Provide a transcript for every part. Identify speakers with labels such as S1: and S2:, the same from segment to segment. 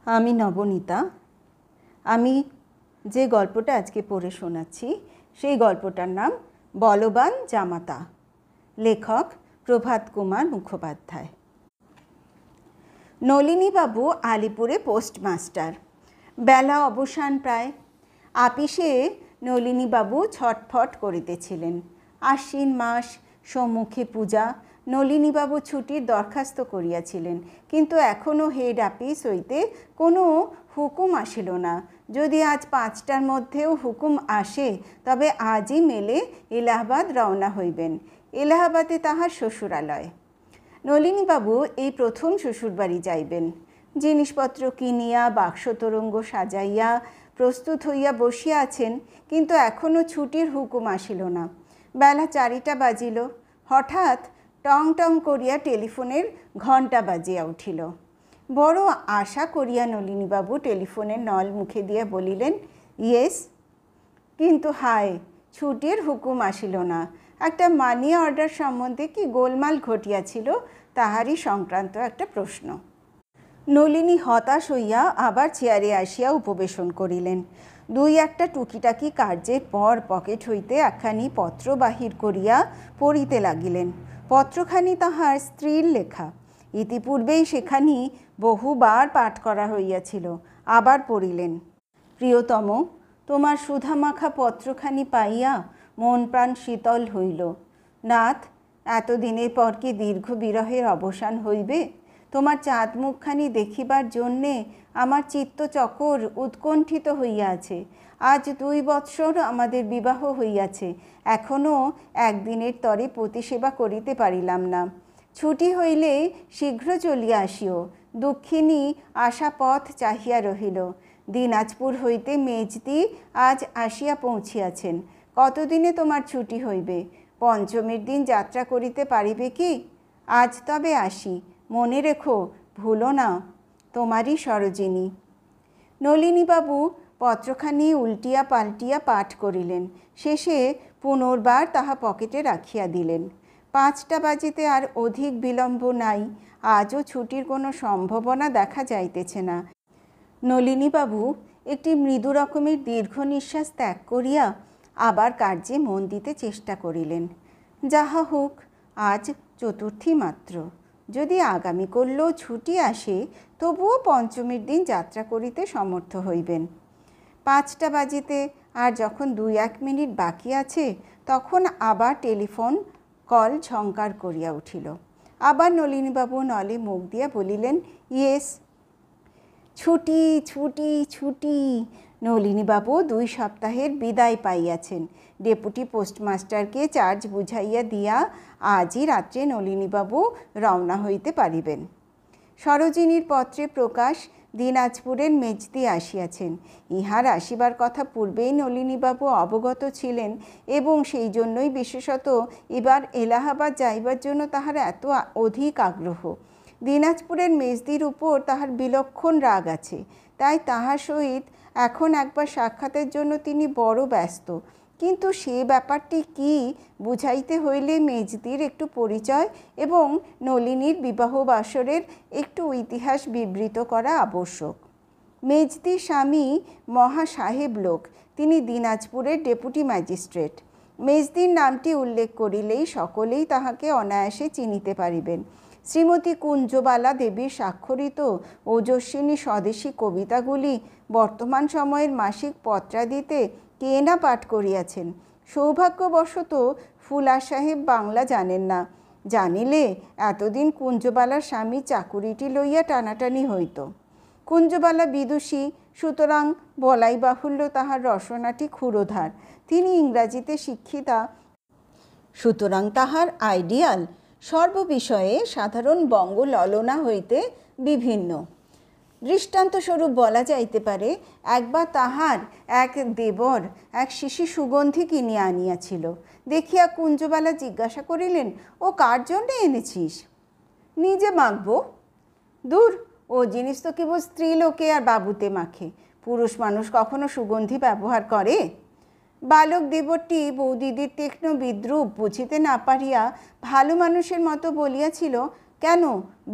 S1: আমি নবনীতা। আমি যে গল্পটা আজকে পড়ে শোনাচ্ছি সেই গল্পটার নাম বলবান জামাতা, লেখক প্রভাত কুমার মুখোপাধ্যায়। নলিনীবাবু আলিপুরে পোস্টমাস্টার। বেলা অবসান প্রায়। আপিসে নলিনীবাবু ছটফট করিতেছিলেন। আশ্বিন মাস, সম্মুখে পূজা। নলিনীবাবু ছুটির দরখাস্ত করিয়াছিলেন, কিন্তু এখনও হেড আপিস হইতে কোনো হুকুম আসিল না। যদি আজ 5টার মধ্যেও হুকুম আসে তবে আজই মেলে এলাহাবাদ রওনা হইবেন। এলাহাবাদে তাহার শ্বশুরালয়। নলিনীবাবু এই প্রথম শ্বশুরবাড়ি যাইবেন। জিনিসপত্র কিনিয়া বাক্স তোরঙ্গ সাজাইয়া প্রস্তুত হইয়া বসিয়া আছেন, কিন্তু এখনও ছুটির হুকুম আসিল না। বেলা 4টা বাজিল। হঠাৎ টং টং করিয়া টেলিফোনের ঘণ্টা বাজিয়া উঠিল। বড় আশা করিয়া নলিনীবাবু টেলিফোনের নল মুখে দিয়া বলিলেন, ইয়েস। কিন্তু হায়, ছুটির হুকুম আসিল না। একটা মানি অর্ডার সম্বন্ধে কি গোলমাল ঘটিয়াছিল তাহারই সংক্রান্ত একটা প্রশ্ন। নলিনী হতাশ হইয়া আবার চেয়ারে আসিয়া উপবেশন করিলেন। 2-1টা টুকিটাকি কার্যের পর পকেট হইতে একখানি পত্র বাহির করিয়া পড়িতে লাগিলেন। পত্রখানি তাহার স্ত্রীর লেখা। ইতিপূর্বেই সেখানি বহুবার পাঠ করা হইয়াছিল। আবার পড়িলেন। প্রিয়তম, তোমার সুধামাখা পত্রখানি পাইয়া মন প্রাণ শীতল হইল। নাথ, এতদিনের পর কি দীর্ঘ বিরহের অবসান হইবে? তোমার চাঁদ মুখখানি দেখিবার জন্যে আমার চিত্তচকর উৎকণ্ঠিত হইয়া আছে। আজ 2 বৎসর আমাদের বিবাহ হইয়াছে, এখনও একদিনের তরে পতিসেবা করিতে পারিলাম না। ছুটি হইলে শীঘ্র চলিয়া আসিও। দুঃখিনী আশাপথ চাহিয়া রহিল। দিনাজপুর হইতে মেজদি আজ আসিয়া পৌঁছিয়াছেন। কতদিনে তোমার ছুটি হইবে? 5মীর দিন যাত্রা করিতে পারিবে কি? আজ তবে আসি। মনে রেখো, ভুলো না। তোমারই সরোজিনী। নলিনীবাবু পত্রখানি উল্টিয়া পাল্টিয়া পাঠ করিলেন। শেষে পুনর্বার তাহা পকেটে রাখিয়া দিলেন। 5টা বাজিতে আর অধিক বিলম্ব নাই। আজও ছুটির কোনো সম্ভাবনা দেখা যাইতেছে না। নলিনীবাবু একটি মৃদু রকমের দীর্ঘ নিঃশ্বাস ত্যাগ করিয়া আবার কার্যে মন দিতে চেষ্টা করিলেন। যাহা হোক, আজ চতুর্থী মাত্র। যদি আগামীকালও ছুটি আসে তবুও 5মীর দিন যাত্রা করিতে সমর্থ হইবেন। 5টা বাজিতে আর যখন 2-1 মিনিট বাকি আছে তখন আবার টেলিফোন কল ঝংকার করিয়া উঠিল। আবার নলিনীবাবু নলে মুখ দিয়া বলিলেন, ইয়েস। ছুটি ছুটি ছুটি। নলিনীবাবু 2 সপ্তাহের বিদায় পাইয়াছেন। ডেপুটি পোস্টমাস্টারকে চার্জ বুঝাইয়া দিয়া আজই রাত্রে নলিনীবাবু রওনা হইতে পারিবেন। সরোজিনীর পত্রে প্রকাশ, দিনাজপুরের মেজদি আসিয়াছেন। ইহার আসিবার কথা পূর্বেই নলিনীবাবু অবগত ছিলেন এবং সেই জন্যই বিশেষত এবার এলাহাবাদ যাইবার জন্য তাহার এত অধিক আগ্রহ। দিনাজপুরের মেজদির উপর তাহার বিলক্ষণ রাগ আছে, তাই তাহার সহিত এখন একবার সাক্ষাতের জন্য তিনি বড় ব্যস্ত। কিন্তু সে ব্যাপারটি কি বুঝাইতে হইলে মেজদির একটু পরিচয় এবং নলিনীর বিবাহ বাসরের একটু ইতিহাস বিবৃত করা আবশ্যক। মেজদির স্বামী মহা সাহেব লোক, তিনি দিনাজপুরের ডেপুটি ম্যাজিস্ট্রেট। মেজদির নামটি উল্লেখ করিলেই সকলেই তাহাকে অনায়াসে চিনিতে পারিবেন। শ্রীমতী কুঞ্জবালা দেবীর স্বাক্ষরিত ওজস্বিনী স্বদেশী কবিতাগুলি বর্তমান সময়ের মাসিক পত্রাদিতে কে না পাঠ করিয়াছেন। সৌভাগ্যবশত ফুলা সাহেব বাংলা জানেন না। জানিলে এতদিন কুঞ্জবালার স্বামী চাকুরিটি লইয়া টানাটানি হইত। কুঞ্জবালা বিদুষী, সুতরাং বলাই বাহুল্য তাহার রসনাটি ক্ষুরোধার। তিনি ইংরাজিতে শিক্ষিতা, সুতরাং তাহার আইডিয়াল সর্ববিষয়ে সাধারণ বঙ্গ ললনা হইতে বিভিন্ন। দৃষ্টান্তস্বরূপ বলা যাইতে পারে, একবার তাহার এক দেবর এক শিশি সুগন্ধি কিনিয়া আনিয়াছিল। দেখিয়া কুঞ্জবালা জিজ্ঞাসা করিলেন, ও কার জন্যে এনেছিস? নিজে মাখব। দূর, ও জিনিস তো কেবল স্ত্রীলোকে আর বাবুতে মাখে। পুরুষ মানুষ কখনো সুগন্ধি ব্যবহার করে? বালক দেবরটি বৌদিদির তীক্ষ্ণ বিদ্রূপ বুঝিতে না পারিয়া ভালো মানুষের মতো বলিয়াছিল, কেন,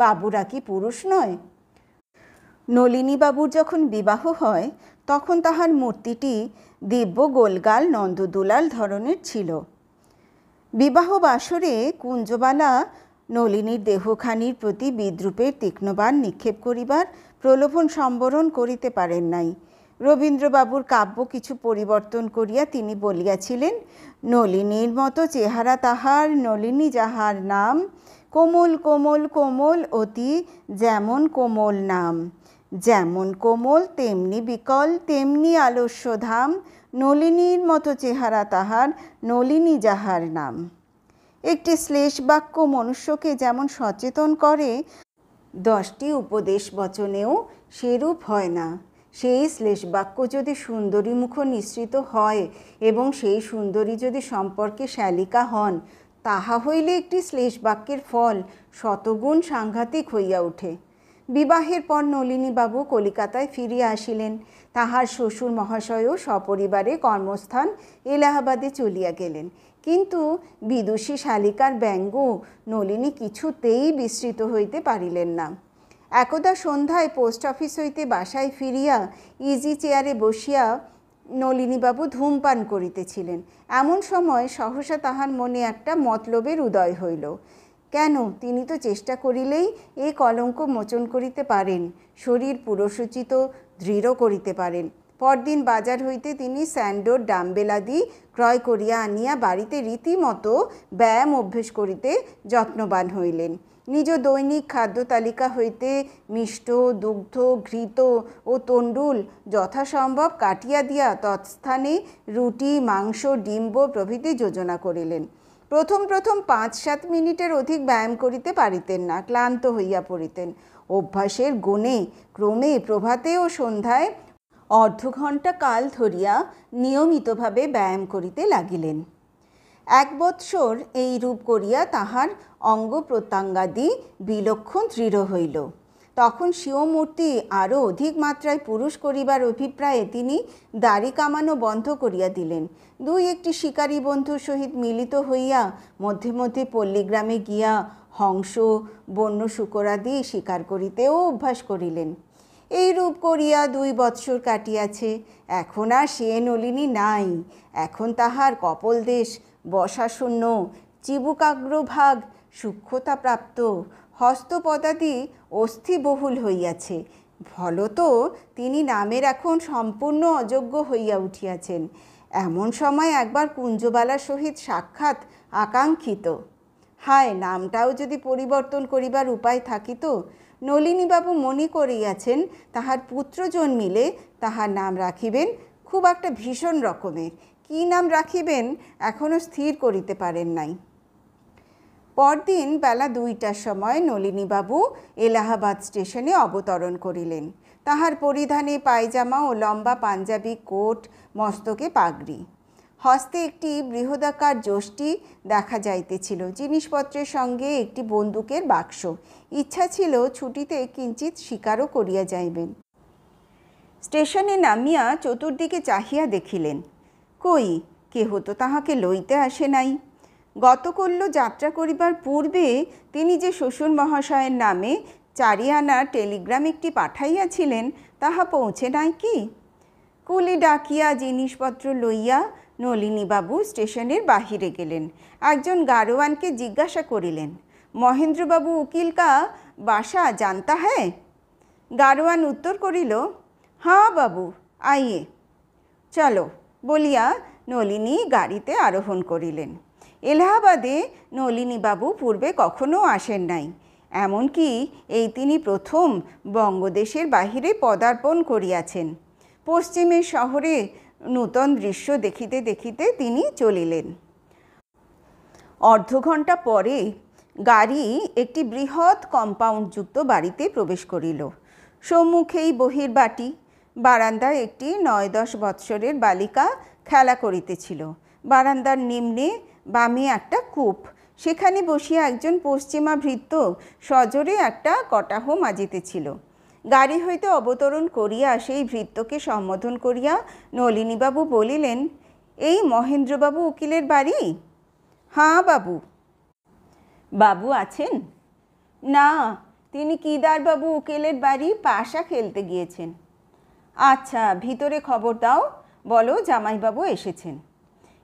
S1: বাবুরা কি পুরুষ নয়? নলিনীবাবুর যখন বিবাহ হয় তখন তাহার মূর্তিটি দিব্য গোলগাল নন্দদুলাল ধরনের ছিল। বিবাহ বাসরে কুঞ্জবালা নলিনীর দেহখানির প্রতি বিদ্রূপের তীক্ষ্ণবাণ নিক্ষেপ করিবার প্রলোভন সম্বরণ করিতে পারেন নাই। রবীন্দ্রবাবুর কাব্য কিছু পরিবর্তন করিয়া তিনি বলিয়াছিলেন, নলিনীর মতো চেহারা তাহার, নলিনী যাহার নাম, কোমল কোমল কোমল অতি যেমন কোমল নাম, যেমন কোমল তেমনি বিকল তেমনি আলস্যধাম, নলিনীর মতো চেহারা তাহার, নলিনী যাহার নাম। একটি শ্লেষ বাক্য মনুষ্যকে যেমন সচেতন করে, 10টি উপদেশ বচনেও সেরূপ হয় না। সেই শ্লেষ বাক্য যদি সুন্দরী মুখ নিঃসৃত হয় এবং সেই সুন্দরী যদি সম্পর্কে শালিকা হন, তাহা হইলে একটি শ্লেষ বাক্যের ফল শতগুণ সাংঘাতিক হইয়া ওঠে। বিবাহের পর নলিনীবাবু কলিকাতায় ফিরিয়া আসিলেন। তাহার শ্বশুর মহাশয়ও সপরিবারে কর্মস্থান এলাহাবাদে চলিয়া গেলেন। কিন্তু বিদুষী শালিকার ব্যঙ্গ নলিনী কিছুতেই বিস্মৃত হইতে পারিলেন না। একদা সন্ধ্যায় পোস্ট অফিস হইতে বাসায় ফিরিয়া ইজি চেয়ারে বসিয়া নলিনীবাবু ধূমপান করিতেছিলেন। এমন সময় সহসা তাহার মনে একটা মতলবের উদয় হইল। কেন, তিনি তো চেষ্টা করিলেই এই কলঙ্ক মোচন করিতে পারেন, শরীর পুরসূচিত দৃঢ় করিতে পারেন। পরদিন বাজার হইতে তিনি স্যান্ডোর ডাম্বেলাদি ক্রয় করিয়া আনিয়া বাড়িতে রীতিমতো ব্যায়াম অভ্যেস করিতে যত্নবান হইলেন। নিজ দৈনিক খাদ্য তালিকা হইতে মিষ্ট, দুগ্ধ, ঘৃত ও তণ্ডুল যথাসম্ভব কাটিয়া দিয়া তৎস্থানে রুটি, মাংস, ডিম্ব প্রভৃতি যোজনা করিলেন। প্রথম 5-7 মিনিটের অধিক ব্যায়াম করিতে পারিতেন না, ক্লান্ত হইয়া পড়িতেন। অভ্যাসের গুণে ক্রমে প্রভাতে ও সন্ধ্যায় অর্ধঘণ্টা কাল ধরিয়া নিয়মিতভাবে ব্যায়াম করিতে লাগিলেন। 1 বৎসর এই রূপ করিয়া তাহার অঙ্গ প্রত্যঙ্গাদি বিলক্ষণ দৃঢ় হইল। তখন স্বীয় মূর্তি আরও অধিক মাত্রায় পুরুষ করিবার অভিপ্রায়ে তিনি দাড়ি কামানো বন্ধ করিয়া দিলেন। 2-1টি শিকারী বন্ধুর সহিত মিলিত হইয়া মধ্যে মধ্যে পল্লীগ্রামে গিয়া হংস, বন্য শূকরাদি শিকার করিতেও অভ্যাস করিলেন। এই রূপ করিয়া 2 বৎসর কাটিয়াছে। এখন আর সে নলিনী নাই। এখন তাহার কপলদেশ বসাশূন্য, চিবুকাগ্রভাগ সূক্ষ্মতা প্রাপ্ত, হস্তপদাদি অস্থিবহুল হইয়াছে। ফলত তিনি নামের এখন সম্পূর্ণ অযোগ্য হইয়া উঠিয়াছেন। এমন সময় একবার কুঞ্জবালার সহিত সাক্ষাৎ আকাঙ্ক্ষিত। হায়, নামটাও যদি পরিবর্তন করিবার উপায় থাকিত। নলিনীবাবু মনে করিয়াছেন তাহার পুত্র জন্মিলে তাহার নাম রাখিবেন খুব একটা ভীষণ রকমের। কি নাম রাখিবেন এখনও স্থির করিতে পারেন নাই। পরদিন বেলা 2টার সময় নলিনীবাবু এলাহাবাদ স্টেশনে অবতরণ করিলেন। তাহার পরিধানে পায়জামা ও লম্বা পাঞ্জাবি কোট, মস্তকে পাগড়ি, হস্তে একটি বৃহদাকার যষ্টি দেখা যাইতেছিল। জিনিসপত্রের সঙ্গে একটি বন্দুকের বাক্স। ইচ্ছা ছিল ছুটিতে কিঞ্চিত শিকারও করিয়া যাইবেন। স্টেশনে নামিয়া চতুর্দিকে চাহিয়া দেখিলেন, কই, কেহ তো তাহাকে লইতে আসে নাই। গতকল্য যাত্রা করিবার পূর্বে তিনি যে শ্বশুর মহাশয়ের নামে 4 আনার টেলিগ্রাম একটি পাঠাইয়াছিলেন, তাহা পৌঁছে নাই কি? কুলি ডাকিয়া জিনিসপত্র লইয়া নলিনীবাবু স্টেশনের বাহিরে গেলেন। একজন গাড়োয়ানকে জিজ্ঞাসা করিলেন, মহেন্দ্রবাবু উকিল কা বাসা জানতা হ্যায়? গাড়োয়ান উত্তর করিল, হ্যাঁ বাবু, আইয়ে। চলো বলিয়া নলিনী গাড়িতে আরোহণ করিলেন। এলাহাবাদে নলিনীবাবু পূর্বে কখনো আসেন নাই। এমনকি এই তিনি প্রথম বঙ্গদেশের বাহিরে পদার্পণ করিয়াছেন। পশ্চিমের শহরে নূতন দৃশ্য দেখিতে দেখিতে তিনি চলিলেন। অর্ধঘণ্টা পরে গাড়ি একটি বৃহৎ কম্পাউন্ডযুক্ত বাড়িতে প্রবেশ করিল। সম্মুখেই বহির্বাটি। বারান্দায় একটি 9-10 বৎসরের বালিকা খেলা করিতেছিল। বারান্দার নিম্নে বামে একটা কূপ। সেখানে বসিয়া একজন পশ্চিমা ভৃত্য সজোরে একটা কটাহ মাজিতেছিল। গাড়ি হইতে অবতরণ করিয়া সেই ভৃত্যকে সম্বোধন করিয়া নলিনীবাবু বলিলেন, এই মহেন্দ্রবাবু উকিলের বাড়ি? হ্যাঁ বাবু। বাবু আছেন? না, তিনি কেদারবাবু উকিলের বাড়ি পাশা খেলতে গিয়েছেন। আচ্ছা, ভিতরে খবর দাও, বলো জামাইবাবু এসেছেন।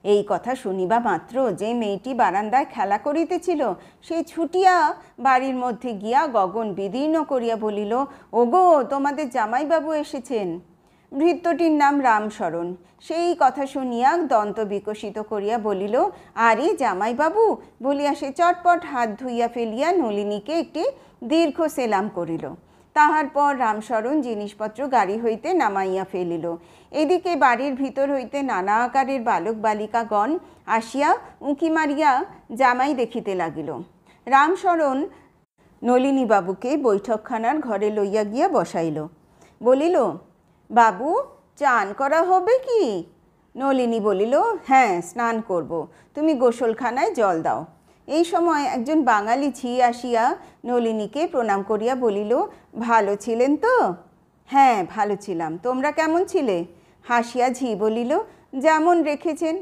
S1: এই কথা শুনিবা মাত্র যে মেয়েটি বারান্দায় খেলা করিতেছিল সে ছুটিয়া বাড়ির মধ্যে গিয়া গগন বিদীর্ণ করিয়া বলিল, ওগো, তোমাদের জামাইবাবু এসেছেন। ভৃত্যটির নাম রামশরণ। সেই কথা শুনিয়া দন্ত বিকশিত করিয়া বলিল, আরে জামাইবাবু বলিয়া সে চটপট হাত ধুইয়া ফেলিয়া নলিনীকে একটি দীর্ঘ সেলাম করিল। তাহার পর রামশরণ জিনিসপত্র গাড়ি হইতে নামাইয়া ফেলিল। এদিকে বাড়ির ভিতর হইতে নানা আকারের বালক বালিকাগণ আসিয়া উঁকি মারিয়া জামাই দেখিতে লাগিল। রামশরণ নলিনীবাবুকে বৈঠকখানার ঘরে লইয়া গিয়া বসাইল। বলিল, বাবু, চান করা হবে কি? নলিনী বলিল, হ্যাঁ, স্নান করব, তুমি গোসলখানায় জল দাও। এই সময় একজন বাঙালি ঝি আসিয়া নলিনীকে প্রণাম করিয়া বলিল, ভালো ছিলেন তো? হ্যাঁ, ভালো ছিলাম, তোমরা কেমন ছিলে? হাসিয়া ঝি বলিল, যেমন রেখেছেন।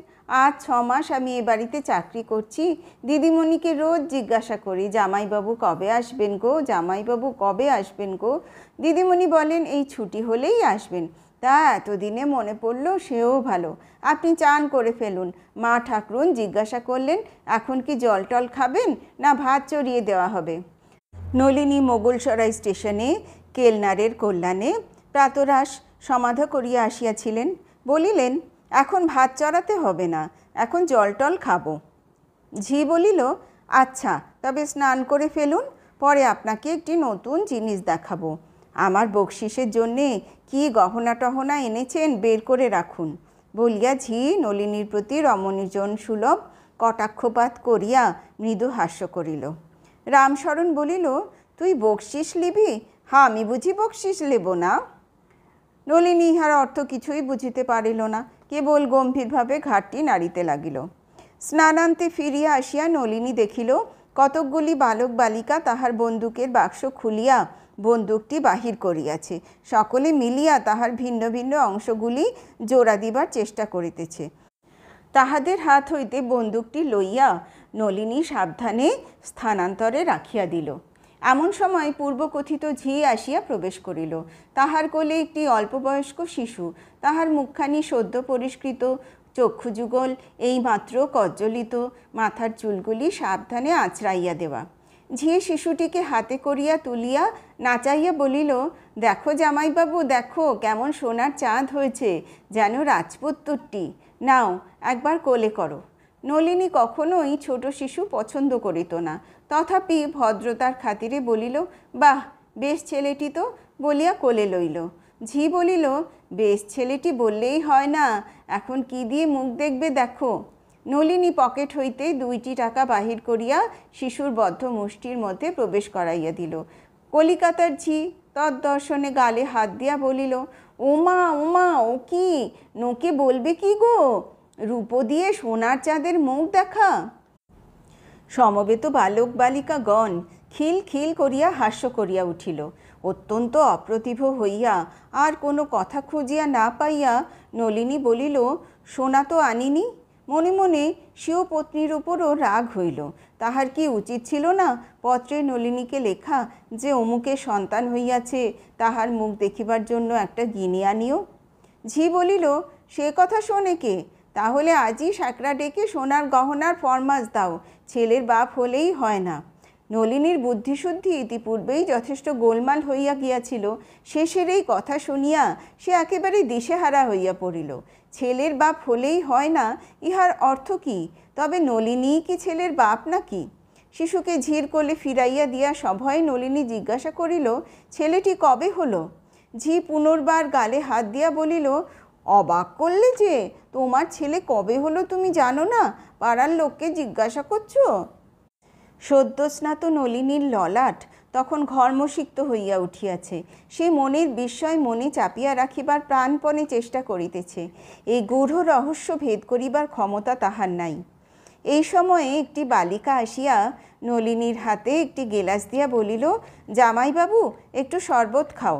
S1: আজ 6 মাস আমি এ বাড়িতে চাকরি করছি। দিদিমণিকে রোজ জিজ্ঞাসা করি, জামাইবাবু কবে আসবেন গো, জামাইবাবু কবে আসবেন গো। দিদিমণি বলেন এই ছুটি হলেই আসবেন। তা এতদিনে মনে পড়ল, সেও ভালো। আপনি চান করে ফেলুন। মা ঠাকুরুন জিজ্ঞাসা করলেন, এখন কি জল টল খাবেন না ভাত চড়িয়ে দেওয়া হবে? নলিনী মোগলসরাই স্টেশনে কেলনারের কল্যাণে প্রাতরাশ সমাধা করিয়া আসিয়াছিলেন। বলিলেন, এখন ভাত চড়াতে হবে না, এখন জল টল খাবো। ঝি বলিল, আচ্ছা, তবে স্নান করে ফেলুন, পরে আপনাকে একটি নতুন জিনিস দেখাবো। আমার বকশিসের জন্যে কি গহনা টহনা এনেছেন বের করে রাখুন। বলিয়া ঝি নলিনীর প্রতি রমণীজন সুলভ কটাক্ষপাত করিয়া মৃদু হাস্য করিল। রামশরণ বলিল, তুই বকশিস লিবি? হ্যাঁ, আমি বুঝি বকশিস লেব না? নলিনী ইহার অর্থ কিছুই বুঝিতে পারিল না, কেবল গম্ভীরভাবে ঘাটটি নাড়িতে লাগিল। স্নানান্তে ফিরিয়া আসিয়া নলিনী দেখিল কতকগুলি বালক বালিকা তাহার বন্দুকের বাক্স খুলিয়া বন্দুকটি বাহির করিয়াছে। সকলে মিলিয়া তাহার ভিন্ন ভিন্ন অংশগুলি জোড়া দিবার চেষ্টা করিতেছে। তাহাদের হাত হইতে বন্দুকটি লইয়া নলিনী সাবধানে স্থানান্তরে রাখিয়া দিল। এমন সময় পূর্বকথিত ঝি আসিয়া প্রবেশ করিল। তাহার কোলে একটি অল্পবয়স্ক শিশু। তাহার মুখখানি সদ্য পরিষ্কৃত, চক্ষুযুগল এইমাত্র কজ্জলিত, মাথার চুলগুলি সাবধানে আঁচড়াইয়া দেওয়া। ঝি শিশুটিকে হাতে করিয়া তুলিয়া নাচাইয়া বলিল, দেখো জামাইবাবু, দেখো কেমন সোনার চাঁদ হয়েছে, যেন রাজপুত্তরটি। নাও একবার কোলে করো। নলিনী কখনোই ছোট শিশু পছন্দ করিত না, তথাপি ভদ্রতার খাতিরে বলিল, বাহ, বেশ ছেলেটি তো, বলিয়া কোলে লইল। ঝি বলিল, বেশ ছেলেটি বললেই হয় না, এখন কি দিয়ে মুখ দেখবে দেখো। নলিনী পকেট হইতে 2টি টাকা বাহির করিয়া শিশুর বদ্ধ মুষ্টির মধ্যে প্রবেশ করাইয়া দিল। কলিকাতার ঝি তদ্দর্শনে গালে হাত দিয়া বলিল, ওমা ওমা, ও কি, নোকে বলবে কি গো, রূপো দিয়ে সোনার চাঁদের মুখ দেখা। সমবেত বালক বালিকাগণ খিল খিল করিয়া হাস্য করিয়া উঠিল। অত্যন্ত অপ্রতিভ হইয়া আর কোনো কথা খুঁজিয়া না পাইয়া নলিনী বলিল, সোনা তো আনিনি। মনে মনে স্বীয় পত্নীর উপরও রাগ হইল। তাহার কি উচিত ছিল না পত্রে নলিনীকে লেখা যে অমুকের সন্তান হইয়াছে, তাহার মুখ দেখিবার জন্য একটা গিনি আনিও? ঝি বলিল, সে কথা শোনে কে? তাহলে আজই সাকরা ডেকে সোনার গহনার ফরমাস দাও, ছেলের বাপ হলেই হয় না। নলিনীর বুদ্ধিশুদ্ধি ইতিপূর্বেই যথেষ্ট গোলমাল হইয়া গিয়াছিল। শেষের এই কথা শুনিয়া সে একেবারে দিশেহারা হইয়া পড়িল। ছেলের বাপ হলেই হয় না, ইহার অর্থ কি? তবে নলিনী কি ছেলের বাপ নাকি? শিশুকে ঝির কোলে ফিরাইয়া দিয়া সভয়ে নলিনী জিজ্ঞাসা করিল, ছেলেটি কবে হলো? ঝি পুনর্বার গালে হাত দিয়া বলিল, অবাক করলে যে, তোমার ছেলে কবে হলো তুমি জানো না? পাড়ার লোককে জিজ্ঞাসা করছো? সদ্যস্নাত নলিনীর ললাট তখন ঘর্মসিক্ত হইয়া উঠিয়াছে। সে মনের বিস্ময় মনে চাপিয়া রাখিবার প্রাণপণে চেষ্টা করিতেছে। এই গূঢ় রহস্য ভেদ করিবার ক্ষমতা তাহার নাই। এই সময়ে একটি বালিকা আসিয়া নলিনীর হাতে একটি গেলাস দিয়া বলিল, জামাইবাবু, একটু শরবত খাও।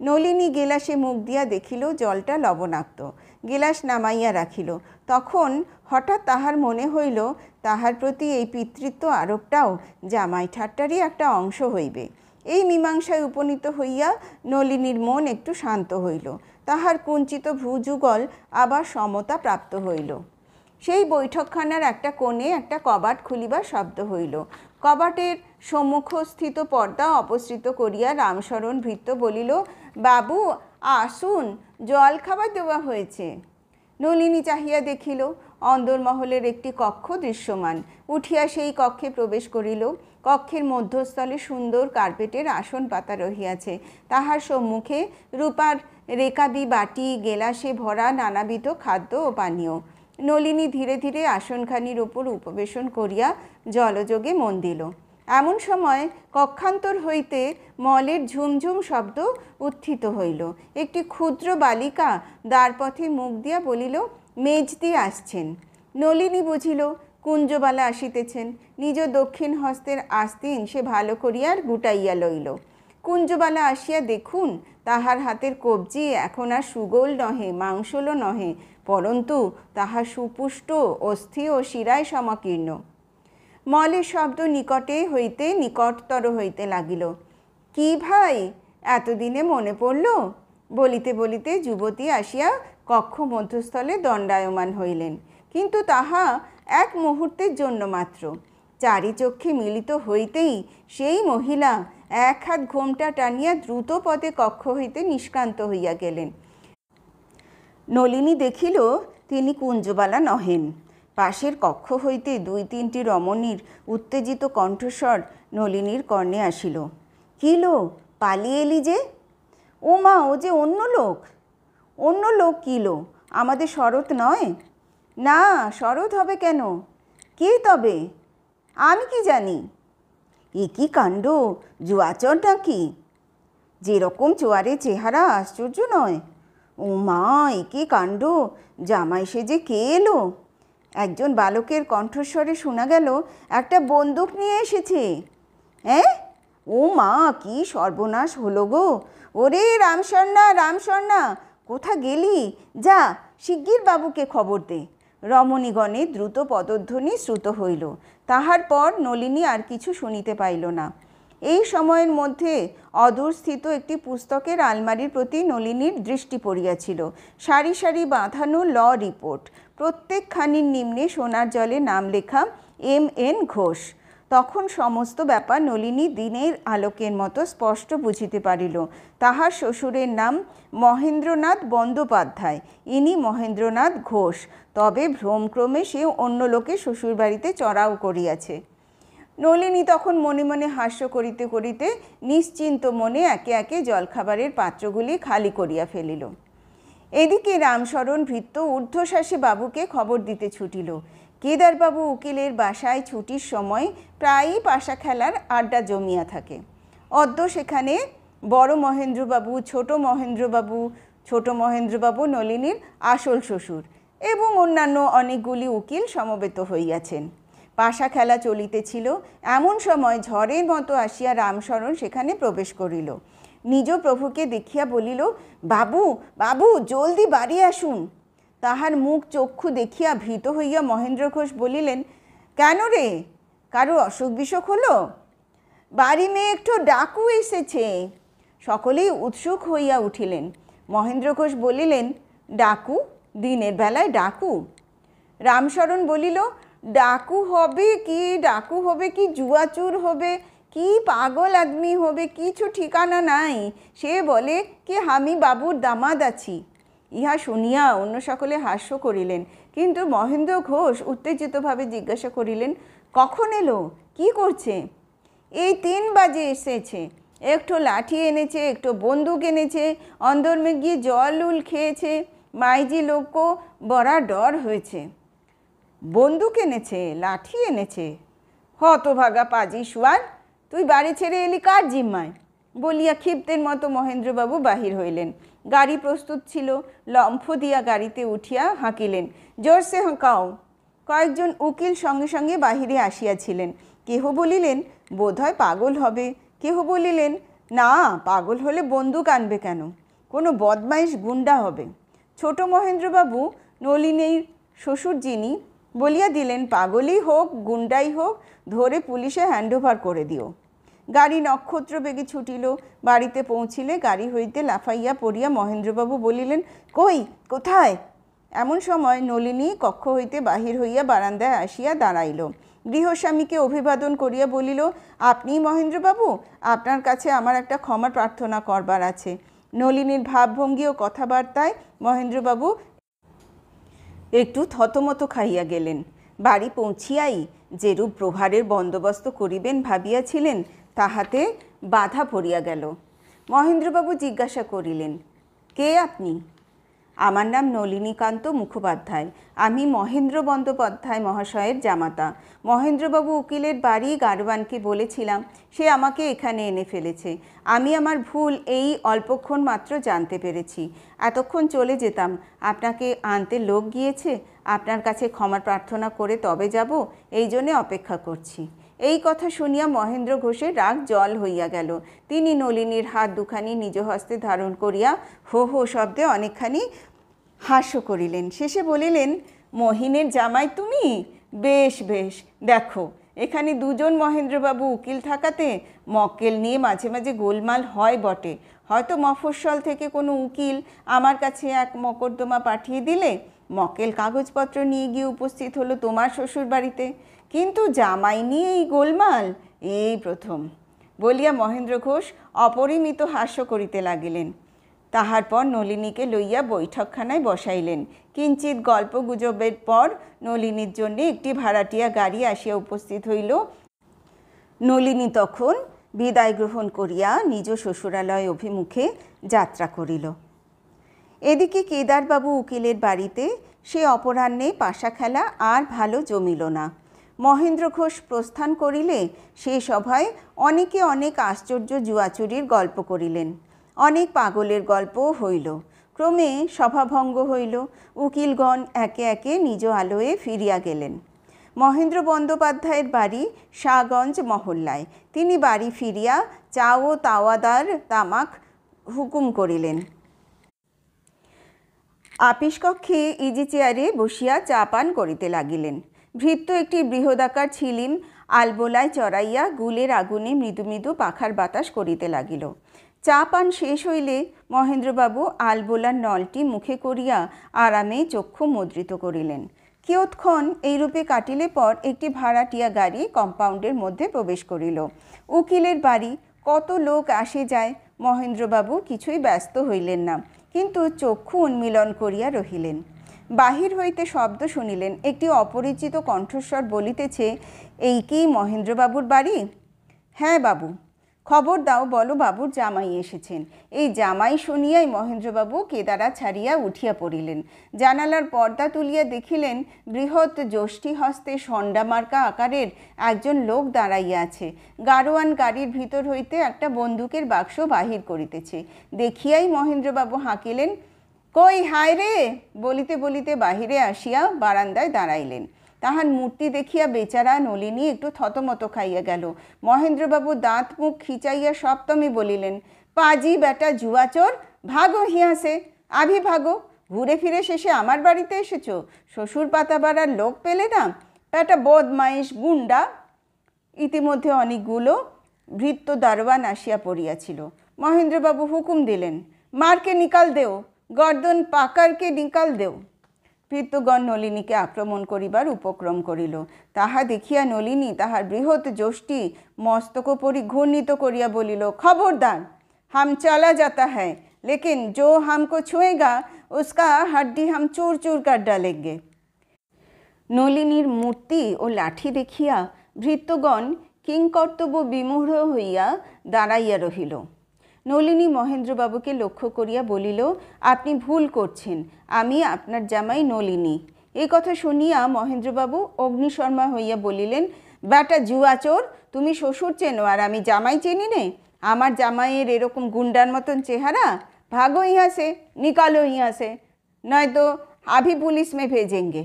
S1: নলিনী গেলাসে মুখ দিয়া দেখিল জলটা লবণাক্ত। গেলাস নামাইয়া রাখিল। তখন হঠাৎ তাহার মনে হইল তাহার প্রতি এই পিতৃত্ব আরোপটাও জামাই ঠাট্টারই একটা অংশ হইবে। এই মীমাংসায় উপনীত হইয়া নলিনীর মন একটু শান্ত হইল, তাহার কুঞ্চিত ভ্রুযুগল আবার সমতা প্রাপ্ত হইল। সেই বৈঠকখানার একটা কোণে একটা কবাট খুলিবার শব্দ হইল। কবাটের সম্মুখস্থিত পর্দা অপসৃত করিয়া রামশরণ ভৃত্য বলিল, বাবু আসুন, জল খাবার দেওয়া হয়েছে। নলিনী চাহিয়া দেখিল, অন্দরমহলের একটি কক্ষ দৃশ্যমান। উঠিয়া সেই কক্ষে প্রবেশ করিল। কক্ষের মধ্যস্থলে সুন্দর কার্পেটের আসন পাতা রহিয়াছে। তাহার সম্মুখে রূপার রেকাবি বাটি গেলাসে ভরা নানাবিধ খাদ্য ও পানীয়। নলিনী ধীরে ধীরে আসনখানির উপর উপবেশন করিয়া জলযোগে মন দিল। এমন সময় কক্ষান্তর হইতে মলের ঝুমঝুম শব্দ উত্থিত হইল। একটি ক্ষুদ্র বালিকা দ্বারপথে মুখ দিয়া বলিল, মেজদি আসছেন। নলিনী বুঝিল কুঞ্জবালা আসিতেছেন। নিজ দক্ষিণ হস্তের আস্তিন সে ভালো করিয়ার গুটাইয়া লইল। কুঞ্জবালা আসিয়া দেখুন, তাহার হাতের কবজি এখন আর সুগোল নহে, মাংসল নহে, পরন্তু তাহা সুপুষ্ট অস্থি ও শিরায় সমাকীর্ণ। মলের শব্দ নিকটে হইতে নিকটতর হইতে লাগিল। কি ভাই, এতদিনে মনে পড়ল? বলিতে বলিতে যুবতী আসিয়া কক্ষ মধ্যস্থলে দণ্ডায়মান হইলেন, কিন্তু তাহা এক মুহূর্তের জন্য মাত্র। চারিচক্ষে মিলিত হইতেই সেই মহিলা এক হাত ঘোমটা টানিয়া দ্রুত পদে কক্ষ হইতে নিষ্ক্রান্ত হইয়া গেলেন। নলিনী দেখিল তিনি কুঞ্জবালা নহেন। পাশের কক্ষ হইতে দুই তিনটি রমণীর উত্তেজিত কণ্ঠস্বর নলিনীর কর্ণে আসিল। কিলো, পালিয়ে এলি যে? ও মা, ও যে অন্য লোক। অন্য লোক কিলো? আমাদের শরৎ নয়? না, শরৎ হবে কেন? কে তবে? আমি কি জানি। এ কি কাণ্ড, জুয়াচর নাকি? যেরকম চোয়ারের চেহারা আশ্চর্য নয়। ও মা, এ কি কাণ্ড, জামাই সেজে কে এলো? একজন বালকের কণ্ঠস্বরে শোনা গেল, একটা বন্দুক নিয়ে এসেছে। হ্যাঁ? ও মা, কি সর্বনাশ হলো গো! ওরে রামস্বর্ণা, রামস্বর্ণা, কোথা গেলি? যা শিগগির বাবুকে খবর দে। রমণীগণের দ্রুত পদধ্বনি শ্রুত হইল। তাহার পর নলিনী আর কিছু শুনিতে পাইল না। এই সময়ের মধ্যে অদূরস্থিত একটি পুস্তকের আলমারির প্রতি নলিনীর দৃষ্টি পড়িয়াছিল। সারি সারি বাঁধানো ল রিপোর্ট, প্রত্যেকখানির নিম্নে সোনার জলে নাম লেখা M.N. ঘোষ। তখন সমস্ত ব্যাপার নলিনী দিনের আলোকের মতো স্পষ্ট বুঝিতে পারিল। তাহার শ্বশুরের নাম মহেন্দ্রনাথ বন্দ্যোপাধ্যায়, ইনি মহেন্দ্রনাথ ঘোষ। তবে ভ্রমক্রমে সে অন্য লোকে শ্বশুরবাড়িতে চড়াও করিয়াছে। নলিনী তখন মনে মনে হাস্য করিতে করিতে নিশ্চিন্ত মনে একে একে জলখাবারের পাত্রগুলি খালি করিয়া ফেলিল। এদিকে রামশরণ ভৃত্য ঊর্ধ্বশ্বাসে বাবুকে খবর দিতে ছুটিল। কেদারবাবু উকিলের বাসায় ছুটির সময় প্রায়ই পাশা খেলার আড্ডা জমিয়া থাকে। অদ্য সেখানে বড় মহেন্দ্রবাবু, ছোট মহেন্দ্রবাবু নলিনীর আসল শ্বশুর এবং অন্যান্য অনেকগুলি উকিল সমবেত হইয়াছেন। পাশা খেলা চলিতেছিল। এমন সময় ঝড়ের মতো আসিয়া রামশরণ সেখানে প্রবেশ করিল। নিজ প্রভুকে দেখিয়া বলিল, বাবু, বাবু, জলদি বাড়ি আসুন। তাহার মুখ চক্ষু দেখিয়া ভীত হইয়া মহেন্দ্র ঘোষ বলিলেন, কেন রে, কারো অসুখ বিসুখ হলো? বাড়ি মেয়ে একটু ডাকু এসেছে। সকলেই উৎসুক হইয়া উঠিলেন। মহেন্দ্র ঘোষ বলিলেন, ডাকু? দিনের বেলায় ডাকু? রামশরণ বলিল, ডাকু হবে কি জুয়াচুর হবে, কি পাগল আদমি হবে, কিছু ঠিকানা নাই। সে বলে কি আমি বাবুর দামাদ আছি। ইহা শুনিয়া অন্য সকলে হাস্য করিলেন, কিন্তু মহেন্দ্র ঘোষ উত্তেজিতভাবে জিজ্ঞাসা করিলেন, কখন এলো, কি করছে? এই 3 বাজে এসেছে। একটু লাঠি এনেছে, একটু বন্দুক এনেছে, অন্দর में গিয়ে জল উল খেয়েছে। মাইজি লোকও বড়া ডর হয়েছে। বন্দুক এনেছে, লাঠি এনেছে? হতভাগা পাজি শুয়ার, তুই বাড়ি ছেড়ে এলি কার জিম্মায়? বলিয়া ক্ষিপ্তের মতো মহেন্দ্রবাবু বাহির হইলেন। গাড়ি প্রস্তুত ছিল। লম্ফ দিয়া গাড়িতে উঠিয়া হাঁকিলেন, জোরসে হাঁকাও। কয়েকজন উকিল সঙ্গে সঙ্গে বাহিরে আসিয়াছিলেন। কেহ বলিলেন, বোধহয় পাগল হবে। কেহ বলিলেন, না, পাগল হলে বন্দুক আনবে কেন, কোনো বদমাইশ গুন্ডা হবে। ছোট মহেন্দ্রবাবু, নলিনীর শ্বশুর যিনি, বলিয়া দিলেন, পাগলই হোক গুন্ডাই হোক, ধরে পুলিশে হ্যান্ডওভার করে দিও। গাড়ি নক্ষত্র বেগে ছুটিল। বাড়িতে পৌঁছিলে গাড়ি হইতে লাফাইয়া পড়িয়া মহেন্দ্রবাবু বলিলেন, কই, কোথায়? এমন সময় নলিনী কক্ষ হইতে বাহির হইয়া বারান্দায় আসিয়া দাঁড়াইল। গৃহস্বামীকে অভিবাদন করিয়া বলিল, আপনিই মহেন্দ্রবাবু? আপনার কাছে আমার একটা ক্ষমা প্রার্থনা করবার আছে। নলিনীর ভাবভঙ্গি ও কথাবার্তায় মহেন্দ্রবাবু একটু থতমত খাইয়া গেলেন। বাড়ি পৌঁছিয়াই যেরূপ প্রহারের বন্দোবস্ত করিবেন ভাবিয়াছিলেন, তাহাতে বাধা পড়িয়া গেল। মহেন্দ্রবাবু জিজ্ঞাসা করিলেন, কে আপনি? আমার নাম নলিনীকান্ত মুখোপাধ্যায়। আমি মহেন্দ্র বন্দ্যোপাধ্যায় মহাশয়ের জামাতা। মহেন্দ্রবাবু উকিলের বাড়ি গাড়োয়ানকে বলেছিলাম, সে আমাকে এখানে এনে ফেলেছে। আমি আমার ভুল এই অল্পক্ষণ মাত্র জানতে পেরেছি। এতক্ষণ চলে যেতাম, আপনাকে আনতে লোক গিয়েছে। আপনার কাছে ক্ষমা প্রার্থনা করে তবে যাব, এই জন্যে অপেক্ষা করছি। এই কথা শুনিয়া মহেন্দ্র ঘোষের রাগ জল হইয়া গেল। তিনি নলিনীর হাত দুখানি নিজ হস্তে ধারণ করিয়া হো হো শব্দে অনেকখানি হাস্য করিলেন। শেষে বলিলেন, মহিনের জামাই তুমি? বেশ বেশ, দেখো এখানে দুজন মহেন্দ্রবাবু উকিল থাকাতে মক্কেল নিয়ে মাঝে মাঝে গোলমাল হয় বটে। হয়তো মফস্বল থেকে কোনো উকিল আমার কাছে এক মকদ্দমা পাঠিয়ে দিলে মক্কেল কাগজপত্র নিয়ে গিয়ে উপস্থিত হলো তোমার শ্বশুর বাড়িতে, কিন্তু জামাই নিয়ে এই গোলমাল এই প্রথম বলিয়া মহেন্দ্র ঘোষ অপরিমিত হাস্য করিতে লাগিলেন। তাহার পর নলিনীকে লইয়া বৈঠকখানায় বসাইলেন। কিঞ্চিত গল্প গুজবের পর নলিনীর জন্য একটি ভাড়াটিয়া গাড়ি আসিয়া উপস্থিত হইল। নলিনী তখন বিদায় গ্রহণ করিয়া নিজ শ্বশুরালয় অভিমুখে যাত্রা করিল। এদিকে কেদারবাবু উকিলের বাড়িতে সে অপরাহ্নে পাশা খেলা আর ভালো জমিল না। মহেন্দ্র ঘোষ প্রস্থান করিলে সে সভায় অনেকে অনেক আশ্চর্য জুয়াচুরির গল্প করিলেন। অনেক পাগলের গল্পও হইল। ক্রমে সভাভঙ্গ হইল। উকিলগণ একে একে নিজ আলোয়ে ফিরিয়া গেলেন। মহেন্দ্র বন্দ্যোপাধ্যায়ের বাড়ি শাহগঞ্জ মহল্লায়। তিনি বাড়ি ফিরিয়া চা ও তাওয়াদার তামাক হুকুম করিলেন। আপিস কক্ষে ইজি চেয়ারে বসিয়া চা পান করিতে লাগিলেন। ভৃত্য একটি বৃহদাকার ছিলিম আলবোলায় চড়াইয়া গুলের আগুনে মৃদু মৃদু পাখার বাতাস করিতে লাগিল। চা পান শেষ হইলে মহেন্দ্রবাবু আলবোলার নলটি মুখে করিয়া আরামে চক্ষু মুদ্রিত করিলেন। কিয়ৎক্ষণ এইরূপে কাটিলে পর একটি ভাড়াটিয়া গাড়ি কম্পাউন্ডের মধ্যে প্রবেশ করিল। উকিলের বাড়ি, কত লোক আসে যায়। মহেন্দ্রবাবু কিছুই ব্যস্ত হইলেন না, কিন্তু চক্ষু উন্মিলন করিয়া রহিলেন। বাহির হইতে শব্দ শুনিলেন। একটি অপরিচিত কণ্ঠস্বর বলিতেছে, এই কি মহেন্দ্রবাবুর বাড়ি? হ্যাঁ বাবু। খবর দাও, বলো বাবুর জামাই এসেছেন। এই জামাই শুনিয়াই মহেন্দ্রবাবু কেদারা ছাড়িয়া উঠিয়া পড়িলেন। জানালার পর্দা তুলিয়া দেখিলেন বৃহৎ যষ্টি হস্তে সন্ডা মার্কা আকারের একজন লোক দাঁড়াইয়া আছে। গাড়োয়ান গাড়ির ভিতর হইতে একটা বন্দুকের বাক্স বাহির করিতেছে। দেখিয়াই মহেন্দ্রবাবু হাঁকিলেন, কই হায় রে বলিতে বলিতে বাহিরে আসিয়া বারান্দায় দাঁড়াইলেন। তাহার মূর্তি দেখিয়া বেচারা নলিনী একটু থতমত খাইয়া গেল। মহেন্দ্রবাবু দাঁত মুখ খিচাইয়া সপ্তমে বলিলেন, পাজি বেটা জুয়াচোর, ভাগো হিয়াসে, আভি ভাগো। ঘুরে ফিরে শেষে আমার বাড়িতে এসেছ? শ্বশুর পাতাবার লোক পেলে না? বেটা বদমাইশ গুন্ডা। ইতিমধ্যে অনেকগুলো ভৃত্য দারোয়ান আসিয়া পড়িয়াছিল। মহেন্দ্রবাবু হুকুম দিলেন, মারকে নিকাল দেও, গর্দন পাকারকে নিকাল দেও। ভৃত্যগণ নলিনীকে আক্রমণ করিবার উপক্রম করিল। তাহা দেখিয়া নলিনী তাহার বৃহৎ যষ্টি মস্তকোপরি ঘূর্ণিত করিয়া বলিল, খবরদার, হাম চলা যাতা হ্যায়, লেকিন জো হামকো ছুঁয়েগা উসকা হাড্ডি হাম চুর চুর কর ডালেঙ্গে। নলিনীর মূর্তি ও লাঠি দেখিয়া ভৃত্যগণ কিংকর্তব্য বিমূঢ় হইয়া দাঁড়াইয়া রহিল। নলিনী মহেন্দ্রবাবুকে লক্ষ্য করিয়া বলিল, আপনি ভুল করছেন, আমি আপনার জামাই নলিনী। এই কথা শুনিয়া মহেন্দ্রবাবু অগ্নিশর্মা হইয়া বলিলেন, বেটা জুয়াচোর, তুমি শ্বশুর চেনো আর আমি জামাই চিনি নে? আমার জামাইয়ের এরকম গুন্ডার মতন চেহারা। ভাগো ইহাসে, নিকালো ইহাসে, নয়তো আভি পুলিশ মে ভেজেঙ্গে।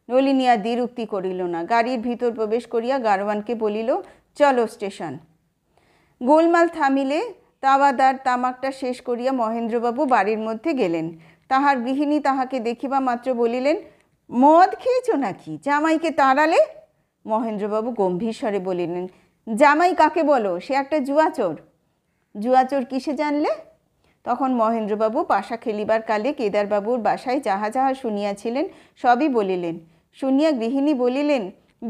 S1: নলিনী আর দ্বিরুক্তি করিল না। গাড়ির ভিতর প্রবেশ করিয়া গাড়োয়ানকে বলিল, চলো স্টেশন। গোলমাল থামিলে তাওয়াদার তামাকটা শেষ করিয়া মহেন্দ্রবাবু বাড়ির মধ্যে গেলেন। তাহার গৃহিণী তাহাকে দেখিবা মাত্র বলিলেন, মদ খেয়েছ নাকি? জামাইকে তাড়ালে? মহেন্দ্রবাবু গম্ভীর স্বরে বলিলেন, জামাই কাকে বলো? সে একটা জুয়াচোর। জুয়াচোর কিসে জানলে? তখন মহেন্দ্রবাবু পাশা খেলিবার কালে কেদারবাবুর বাসায় যাহা যাহা শুনিয়াছিলেন সবই বলিলেন। শুনিয়া গৃহিণী বলিলেন,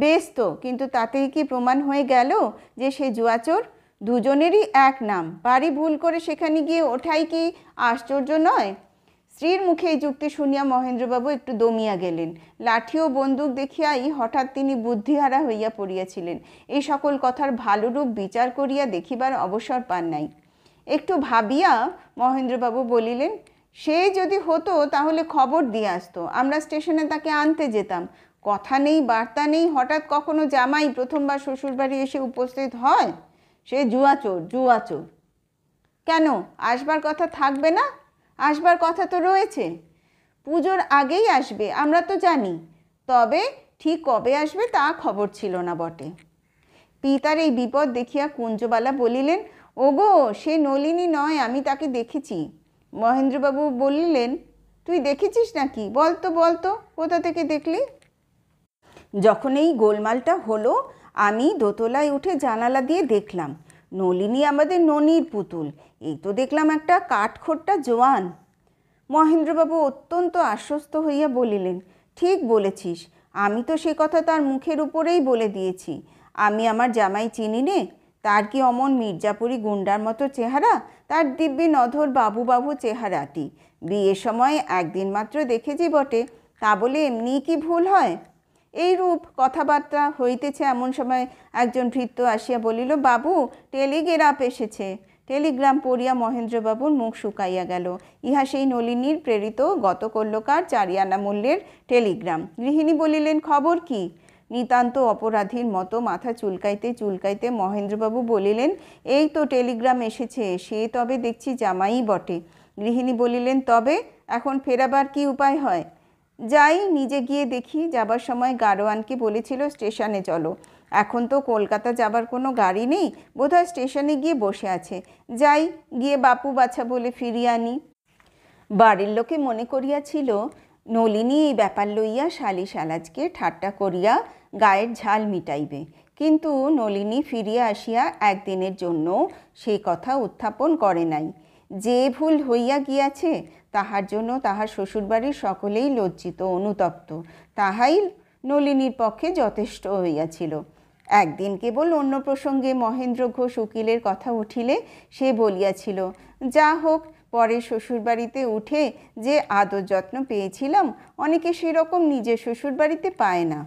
S1: বেশ তো, কিন্তু তাতেই কি প্রমাণ হয়ে গেল যে সে জুয়াচোর? দুজনেরই এক নাম, বাড়ি ভুল করে সেখানে গিয়ে ওঠাই কি আশ্চর্য নয়? স্ত্রীর মুখে এই যুক্তি শুনিয়া মহেন্দ্রবাবু একটু দমিয়া গেলেন। লাঠি ও বন্দুক দেখিয়াই হঠাৎ তিনি বুদ্ধিহারা হইয়া পড়িয়াছিলেন। এই সকল কথার ভালোরূপ বিচার করিয়া দেখিবার অবসর পান নাই। একটু ভাবিয়া মহেন্দ্রবাবু বলিলেন, সে যদি হতো তাহলে খবর দিয়ে আসতো, আমরা স্টেশনে তাকে আনতে যেতাম। কথা নেই বার্তা নেই, হঠাৎ কখনো জামাই প্রথমবার শ্বশুরবাড়ি এসে উপস্থিত হয়? সে জুয়াচোর, জুয়াচোর। কেন আসবার কথা থাকবে না? আসবার কথা তো রয়েছে। পুজোর আগেই আসবে আমরা তো জানি, তবে ঠিক কবে আসবে তা খবর ছিল না বটে। পিতার এই বিপদ দেখিয়া কুঞ্জবালা বলিলেন, ওগো, সে নলিনী নয়, আমি তাকে দেখেছি। মহেন্দ্রবাবু বলিলেন, তুই দেখেছিস নাকি? বলতো বলতো, কোথা থেকে দেখলি? যখন এই গোলমালটা হলো আমি দোতলায় উঠে জানালা দিয়ে দেখলাম। নলিনী আমাদের ননির পুতুল, এই তো দেখলাম একটা কাঠখোট্টা জোয়ান। মহেন্দ্রবাবু অত্যন্ত আশ্বস্ত হইয়া বলিলেন, ঠিক বলেছিস, আমি তো সে কথা তার মুখের উপরেই বলে দিয়েছি। আমি আমার জামাই চিনি নে, তার কি অমন মির্জাপুরি গুন্ডার মতো চেহারা, তার দিব্যি নধর বাবু বাবু চেহারাটি। বিয়ের সময় একদিন মাত্র দেখেছি বটে, তা বলে এমনিই কি ভুল হয়? এই রূপ কথাবার্তা হইতেছে এমন সময় একজন ভৃত্য আসিয়া বলিল, বাবু, টেলিগ্রাফ এসেছে। টেলিগ্রাম পড়িয়া মহেন্দ্রবাবুর মুখ শুকাইয়া গেল। ইহা সেই নলিনীর প্রেরিত গতকল্যকার 4 আনা মূল্যের টেলিগ্রাম। গৃহিণী বলিলেন, খবর কি? নিতান্ত অপরাধীর মতো মাথা চুলকাইতে চুলকাইতে মহেন্দ্রবাবু বলিলেন, এই তো টেলিগ্রাম এসেছে, সে তবে দেখছি জামাই বটে। গৃহিণী বলিলেন, তবে এখন ফেরাবার কি উপায় হয়? যাই, নিজে গিয়ে দেখি। যাবার সময় গাড়োয়ানকে বলেছিল স্টেশনে চলো। এখন তো কলকাতা যাবার কোনো গাড়ি নেই, বোধহয় স্টেশনে গিয়ে বসে আছে। যাই, গিয়ে বাপু বাছা বলে ফিরিয়ে আনি। বাড়ির লোকে মনে করিয়াছিল নলিনী এই ব্যাপার লইয়া শালি সালাজকে ঠাট্টা করিয়া গায়ের ঝাল মিটাইবে, কিন্তু নলিনী ফিরিয়া আসিয়া একদিনের জন্য সেই কথা উত্থাপন করে নাই। যে ভুল হইয়া গিয়াছে তাহার জন্য তাহার শ্বশুরবাড়ির সকলেই লজ্জিত অনুতপ্ত, তাহাই নলিনীর পক্ষে যথেষ্ট হইয়াছিল। একদিন কেবল অন্য প্রসঙ্গে মহেন্দ্র ঘোষ উকিলের কথা উঠিলে সে বলিয়াছিল, যা হোক, পরে শ্বশুরবাড়িতে উঠে যে আদর যত্ন পেয়েছিলাম, অনেকে সেরকম নিজের শ্বশুরবাড়িতে পায় না।